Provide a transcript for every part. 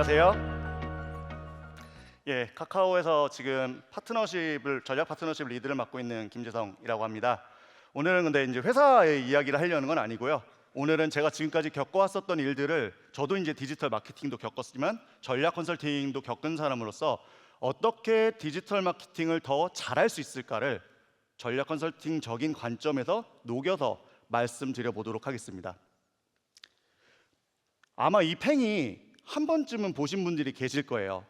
안녕하세요. 카카오에서 지금 전략 파트너십 리드를 맡고 있는 김재성이라고 합니다. 오늘은 근데 이제 회사의 이야기를 하려는 건 아니고요. 오늘은 제가 지금까지 겪어왔었던 일들을, 저도 이제 디지털 마케팅도 겪었지만 전략 컨설팅도 겪은 사람으로서 어떻게 디지털 마케팅을 더 잘할 수 있을까를 전략 컨설팅적인 관점에서 녹여서 말씀드려 보도록 하겠습니다. 아마 이 팽이 한 번쯤은 보신 분들이 계실 거예요.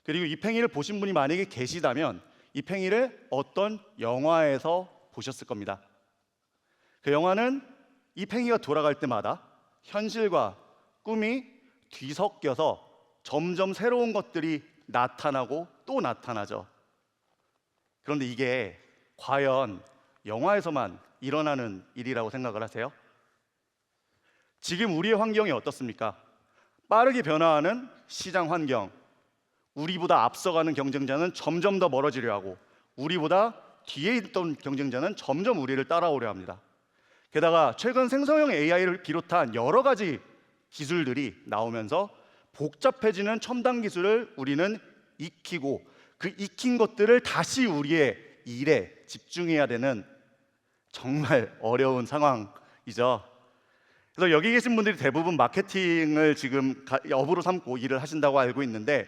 그리고 이 팽이를 보신 분이 만약에 계시다면 이 팽이를 어떤 영화에서 보셨을 겁니다. 그 영화는 이 팽이가 돌아갈 때마다 현실과 꿈이 뒤섞여서 점점 새로운 것들이 나타나고 또 나타나죠. 그런데 이게 과연 영화에서만 일어나는 일이라고 생각을 하세요? 지금 우리의 환경이 어떻습니까? 빠르게 변화하는 시장 환경, 우리보다 앞서가는 경쟁자는 점점 더 멀어지려 하고 우리보다 뒤에 있던 경쟁자는 점점 우리를 따라오려 합니다. 게다가 최근 생성형 AI를 비롯한 여러 가지 기술들이 나오면서 복잡해지는 첨단 기술을 우리는 익히고 그 익힌 것들을 다시 우리의 일에 집중해야 되는 정말 어려운 상황이죠. 그래서 여기 계신 분들이 대부분 마케팅을 지금 업으로 삼고 일을 하신다고 알고 있는데,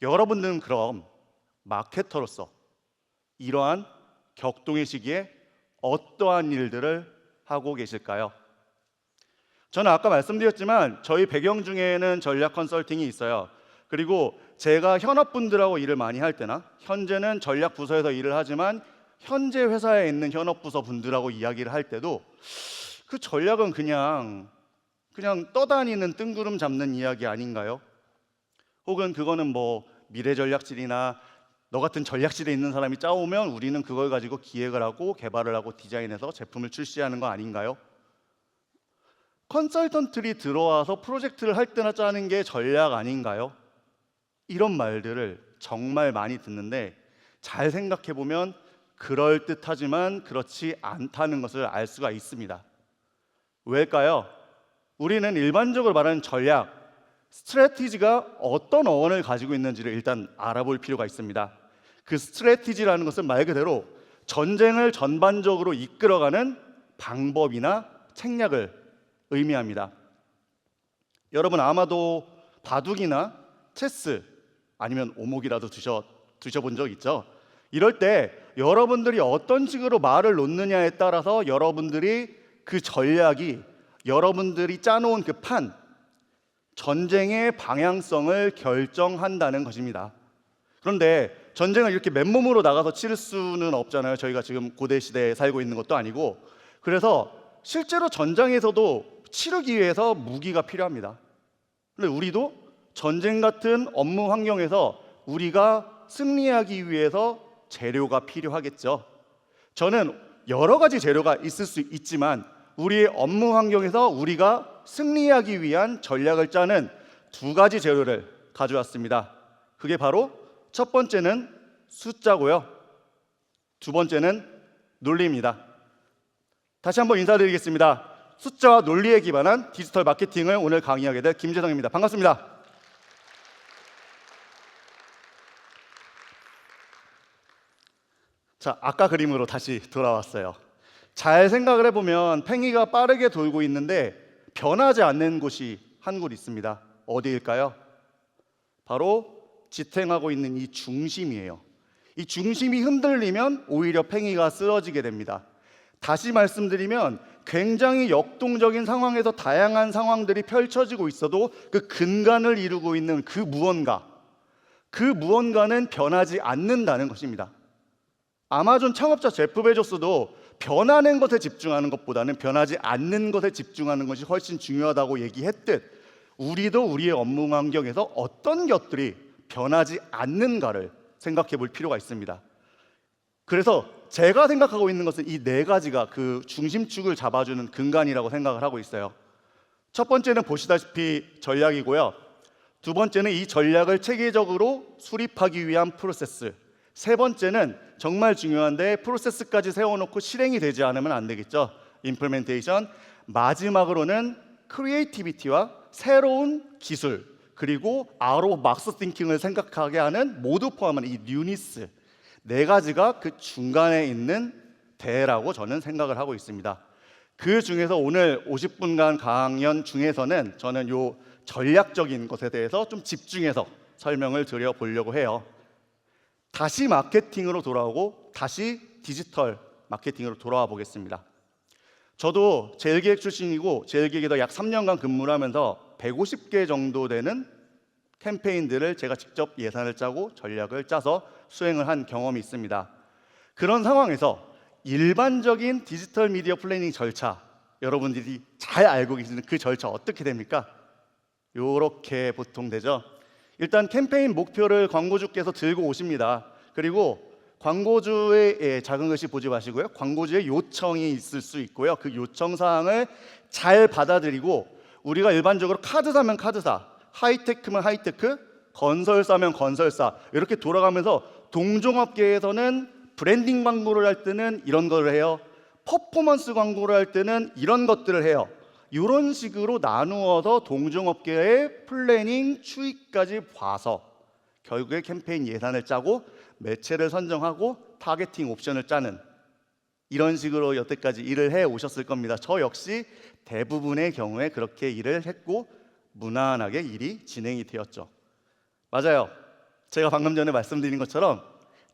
여러분들은 그럼 마케터로서 이러한 격동의 시기에 어떠한 일들을 하고 계실까요? 저는 아까 말씀드렸지만 저희 배경 중에는 전략 컨설팅이 있어요. 그리고 제가 현업분들하고 일을 많이 할 때나, 현재는 전략 부서에서 일을 하지만 현재 회사에 있는 현업부서 분들하고 이야기를 할 때도 그 전략은 그냥 떠다니는 뜬구름 잡는 이야기 아닌가요? 혹은 그거는 뭐 미래 전략실이나 너 같은 전략실에 있는 사람이 짜오면 우리는 그걸 가지고 기획을 하고 개발을 하고 디자인해서 제품을 출시하는 거 아닌가요? 컨설턴트들이 들어와서 프로젝트를 할 때나 짜는 게 전략 아닌가요? 이런 말들을 정말 많이 듣는데, 잘 생각해 보면 그럴듯하지만 그렇지 않다는 것을 알 수가 있습니다. 왜일까요? 우리는 일반적으로 말하는 전략, 스트래티지가 어떤 어원을 가지고 있는지를 일단 알아볼 필요가 있습니다. 그 스트래티지라는 것은 말 그대로 전쟁을 전반적으로 이끌어가는 방법이나 책략을 의미합니다. 여러분 아마도 바둑이나 체스 아니면 오목이라도 드셔본 적 있죠? 이럴 때 여러분들이 어떤 식으로 말을 놓느냐에 따라서 여러분들이 그 전략이, 여러분들이 짜놓은 그 판, 전쟁의 방향성을 결정한다는 것입니다. 그런데 전쟁을 이렇게 맨몸으로 나가서 치를 수는 없잖아요. 저희가 지금 고대 시대에 살고 있는 것도 아니고. 그래서 실제로 전장에서도 치르기 위해서 무기가 필요합니다. 그런데 우리도 전쟁 같은 업무 환경에서 우리가 승리하기 위해서 재료가 필요하겠죠. 저는 여러 가지 재료가 있을 수 있지만 우리의 업무 환경에서 우리가 승리하기 위한 전략을 짜는 두 가지 재료를 가져왔습니다. 그게 바로 첫 번째는 숫자고요, 두 번째는 논리입니다. 다시 한번 인사드리겠습니다. 숫자와 논리에 기반한 디지털 마케팅을 오늘 강의하게 될 김재성입니다. 반갑습니다. 자, 아까 그림으로 다시 돌아왔어요. 잘 생각을 해보면 팽이가 빠르게 돌고 있는데 변하지 않는 곳이 한 곳 있습니다. 어디일까요? 바로 지탱하고 있는 이 중심이에요. 이 중심이 흔들리면 오히려 팽이가 쓰러지게 됩니다. 다시 말씀드리면 굉장히 역동적인 상황에서 다양한 상황들이 펼쳐지고 있어도 그 근간을 이루고 있는 그 무언가는 변하지 않는다는 것입니다. 아마존 창업자 제프 베조스도 변하는 것에 집중하는 것보다는 변하지 않는 것에 집중하는 것이 훨씬 중요하다고 얘기했듯, 우리도 우리의 업무 환경에서 어떤 것들이 변하지 않는가를 생각해 볼 필요가 있습니다. 그래서 제가 생각하고 있는 것은 이 네 가지가 그 중심축을 잡아주는 근간이라고 생각을 하고 있어요. 첫 번째는 보시다시피 전략이고요, 두 번째는 이 전략을 체계적으로 수립하기 위한 프로세스, 세 번째는 정말 중요한데 프로세스까지 세워놓고 실행이 되지 않으면 안 되겠죠, 임플멘테이션. 마지막으로는 크리에이티비티와 새로운 기술, 그리고 아웃 오브 박스 띵킹을 생각하게 하는 모두 포함한 이 뉴니스 네 가지가 그 중간에 있는 대라고 저는 생각을 하고 있습니다. 그 중에서 오늘 50분간 강연 중에서는 저는 요 전략적인 것에 대해서 좀 집중해서 설명을 드려보려고 해요. 다시 마케팅으로 돌아오고 다시 디지털 마케팅으로 돌아와 보겠습니다. 저도 제일기획 출신이고 제일기획에서 약 3년간 근무를 하면서 150개 정도 되는 캠페인들을 제가 직접 예산을 짜고 전략을 짜서 수행을 한 경험이 있습니다. 그런 상황에서 일반적인 디지털 미디어 플래닝 절차, 여러분들이 잘 알고 계시는 그 절차 어떻게 됩니까? 요렇게 보통 되죠. 일단 캠페인 목표를 광고주께서 들고 오십니다. 그리고 광고주의 작은 글씨 보지 마시고요. 광고주의 요청이 있을 수 있고요. 그 요청 사항을 잘 받아들이고, 우리가 일반적으로 카드 사면 카드사, 하이테크면 하이테크, 건설사면 건설사 이렇게 돌아가면서 동종업계에서는 브랜딩 광고를 할 때는 이런 거를 해요. 퍼포먼스 광고를 할 때는 이런 것들을 해요. 이런 식으로 나누어서 동종업계의 플래닝 추이까지 봐서 결국에 캠페인 예산을 짜고 매체를 선정하고 타겟팅 옵션을 짜는, 이런 식으로 여태까지 일을 해 오셨을 겁니다. 저 역시 대부분의 경우에 그렇게 일을 했고 무난하게 일이 진행이 되었죠. 맞아요. 제가 방금 전에 말씀드린 것처럼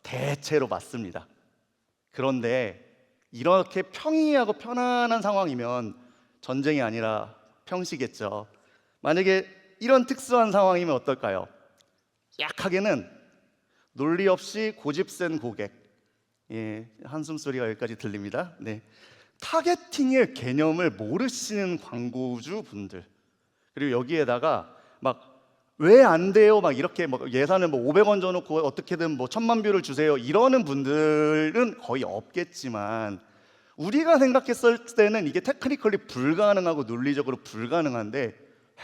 대체로 맞습니다. 그런데 이렇게 평이하고 편안한 상황이면 전쟁이 아니라 평시겠죠. 만약에 이런 특수한 상황이면 어떨까요? 약하게는 논리 없이 고집 센 고객, 한숨 소리가 여기까지 들립니다. 네, 타겟팅의 개념을 모르시는 광고주 분들, 그리고 여기에다가 막 왜 안 돼요? 막 이렇게 뭐 예산을 뭐 500원 줘놓고 어떻게든 뭐 1000만 뷰를 주세요 이러는 분들은 거의 없겠지만, 우리가 생각했을 때는 이게 테크니컬리 불가능하고 논리적으로 불가능한데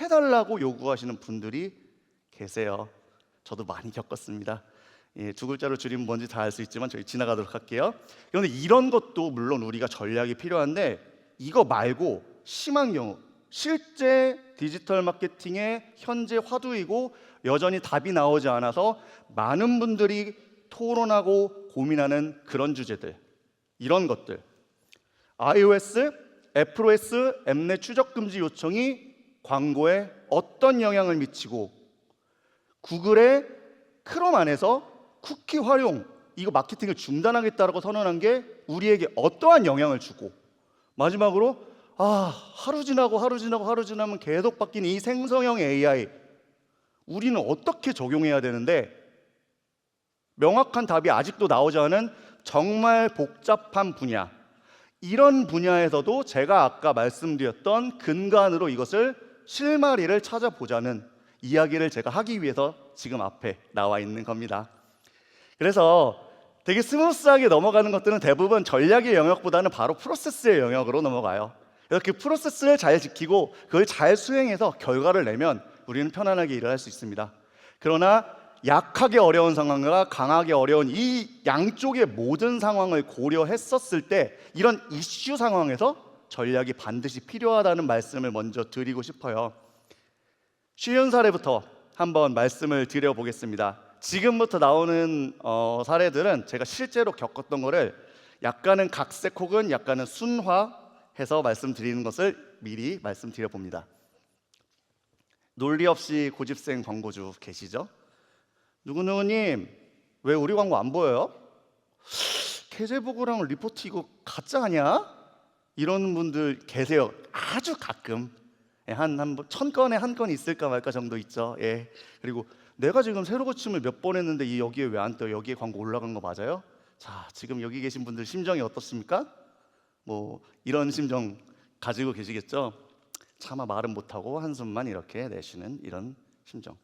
해달라고 요구하시는 분들이 계세요. 저도 많이 겪었습니다. 두 글자로 줄이면 뭔지 다 알 수 있지만 저희 지나가도록 할게요. 그런데 이런 것도 물론 우리가 전략이 필요한데, 이거 말고 심한 경우, 실제 디지털 마케팅의 현재 화두이고 여전히 답이 나오지 않아서 많은 분들이 토론하고 고민하는 그런 주제들, 이런 것들, iOS, FOS 앱내 추적 금지 요청이 광고에 어떤 영향을 미치고, 구글의 크롬 안에서 쿠키 활용, 이거 마케팅을 중단하겠다라고 선언한 게 우리에게 어떠한 영향을 주고, 마지막으로 하루 지나면 계속 바뀌는 이 생성형 AI, 우리는 어떻게 적용해야 되는데 명확한 답이 아직도 나오지 않은 정말 복잡한 분야, 이런 분야에서도 제가 아까 말씀드렸던 근간으로 이것을 실마리를 찾아보자는 이야기를 제가 하기 위해서 지금 앞에 나와 있는 겁니다. 그래서 되게 스무스하게 넘어가는 것들은 대부분 전략의 영역보다는 바로 프로세스의 영역으로 넘어가요. 그래서 그 프로세스를 잘 지키고 그걸 잘 수행해서 결과를 내면 우리는 편안하게 일을 할 수 있습니다. 그러나 약하게 어려운 상황과 강하게 어려운 이 양쪽의 모든 상황을 고려했었을 때 이런 이슈 상황에서 전략이 반드시 필요하다는 말씀을 먼저 드리고 싶어요. 쉬운 사례부터 한번 말씀을 드려보겠습니다. 지금부터 나오는 사례들은 제가 실제로 겪었던 거를 약간은 각색 혹은 약간은 순화해서 말씀드리는 것을 미리 말씀드려봅니다. 논리 없이 고집센 광고주 계시죠? 누구누구님, 왜 우리 광고 안 보여요? 계제보고랑 리포트 이거 가짜 아니야? 이런 분들 계세요. 아주 가끔. 한 1000건에 한 건 있을까 말까 정도 있죠. 그리고 내가 지금 새로 고침을 몇 번 했는데 여기에 왜 안 떠요? 여기에 광고 올라간 거 맞아요? 자, 지금 여기 계신 분들 심정이 어떻습니까? 뭐 이런 심정 가지고 계시겠죠? 차마 말은 못하고 한숨만 이렇게 내쉬는 이런 심정.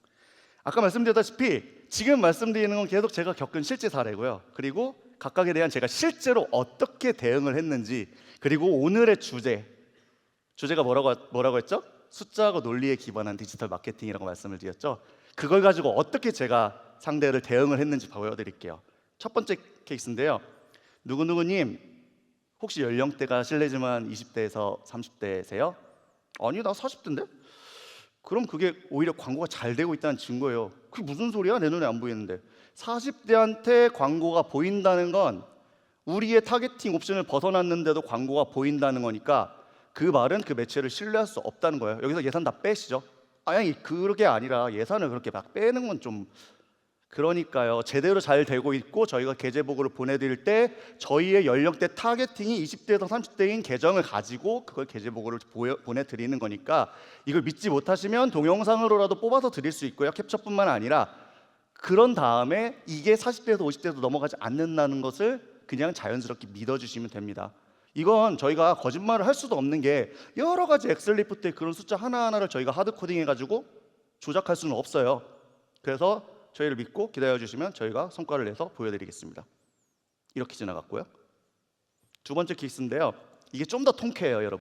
아까 말씀드렸다시피 지금 말씀드리는 건 계속 제가 겪은 실제 사례고요. 그리고 각각에 대한 제가 실제로 어떻게 대응을 했는지, 그리고 오늘의 주제가 뭐라고 했죠? 숫자하고 논리에 기반한 디지털 마케팅이라고 말씀을 드렸죠. 그걸 가지고 어떻게 제가 상대를 대응을 했는지 보여드릴게요. 첫 번째 케이스인데요. 누구누구님, 혹시 연령대가 실례지만 20대에서 30대세요? 아니, 나 40대인데? 그럼 그게 오히려 광고가 잘 되고 있다는 증거예요. 그게 무슨 소리야? 내 눈에 안 보이는데. 40대한테 광고가 보인다는 건 우리의 타겟팅 옵션을 벗어났는데도 광고가 보인다는 거니까 그 말은 그 매체를 신뢰할 수 없다는 거예요. 여기서 예산 다 빼시죠. 아니 그게 아니라 예산을 그렇게 막 빼는 건 좀 그러니까요. 제대로 잘 되고 있고 저희가 계제보고를 보내드릴 때 저희의 연령대 타겟팅이 20대에서 30대인 계정을 가지고 그걸 계제보고를 보내드리는 거니까 이걸 믿지 못하시면 동영상으로라도 뽑아서 드릴 수 있고요. 캡처뿐만 아니라 그런 다음에 이게 40대에서 50대에서 넘어가지 않는다는 것을 그냥 자연스럽게 믿어주시면 됩니다. 이건 저희가 거짓말을 할 수도 없는 게 여러 가지 엑셀 리포트에 그런 숫자 하나하나를 저희가 하드 코딩해가지고 조작할 수는 없어요. 그래서 저희를 믿고 기다려주시면 저희가 성과를 내서 보여드리겠습니다. 이렇게 지나갔고요. 두 번째 케이스인데요. 이게 좀 더 통쾌해요, 여러분.